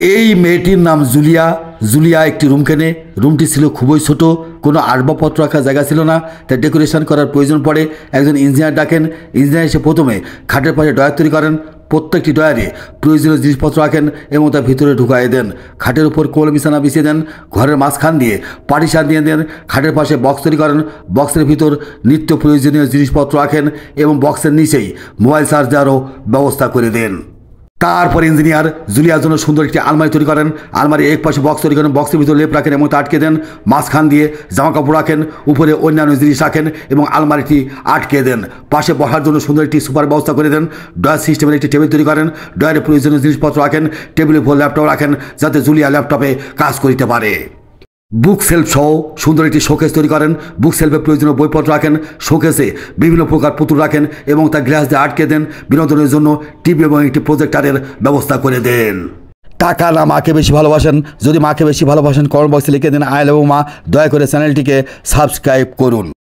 এই মেয়েটির নাম জুলিয়া। জুলিয়া একটি রুম কেনে। রুমটি ছিল খুবই ছোট, কোনো আসবাবপত্র রাখার জায়গা ছিল না, তাই ডেকোরেশন করার প্রয়োজন পড়ে। একজন ইঞ্জিনিয়ার ডাকেন। ইঞ্জিনিয়ার এসে প্রথমে খাটের পাশে ডয়ার তৈরি করেন। প্রত্যেকটি ডয়ারে প্রয়োজনীয় জিনিসপত্র রাখেন এবং তার ভিতরে ঢুকাই দেন। খাটের উপর কোল বিছানা বিছিয়ে দেন। ঘরের মাঝখান দিয়ে পার্টিশন দিয়ে দেন। খাটের পাশে বক্স তৈরি করেন। বক্সের ভিতর নিত্য প্রয়োজনীয় জিনিসপত্র রাখেন এবং বক্সের নিচেই মোবাইল চার্জ দেওয়ারও ব্যবস্থা করে দেন। তারপর ইঞ্জিনিয়ার জুলিয়ার জন্য সুন্দর একটি আলমারি তৈরি করেন। আলমারি এক পাশে বক্স তৈরি করেন, বক্সের ভিতরে লেপ রাখেন এবং তা আটকে দেন। মাঝখান দিয়ে জামা কাপড় রাখেন, উপরে অন্যান্য জিনিস রাখেন এবং আলমারিটি আটকে দেন। পাশে বসার জন্য সুন্দর একটি সুপার ব্যবস্থা করে দেন। ডয়ার সিস্টেমের একটি টেবিল তৈরি করেন। ডয়ারে প্রয়োজনীয় জিনিসপত্র রাখেন। টেবিলের উপর ল্যাপটপ রাখেন যাতে জুলিয়া ল্যাপটপে কাজ করতে পারে। বুক সেলফ সহ সুন্দর একটি শোকেস তৈরি করেন। বুক সেলফে প্রয়োজনীয় বইপত্র রাখেন। শোকেসে বিভিন্ন প্রকার পুতুল রাখেন এবং তা গ্লাস দিয়ে আটকে দেন। বিনোদনের জন্য টিভি এবং একটি প্রজেক্টরের ব্যবস্থা করে দেন। টাকা না মাকে বেশি ভালোবাসেন? যদি মাকে বেশি ভালোবাসেন কমেন্ট বক্সে লিখে দেন আই লাভ মা। দয়া করে চ্যানেলটিকে সাবস্ক্রাইব করুন।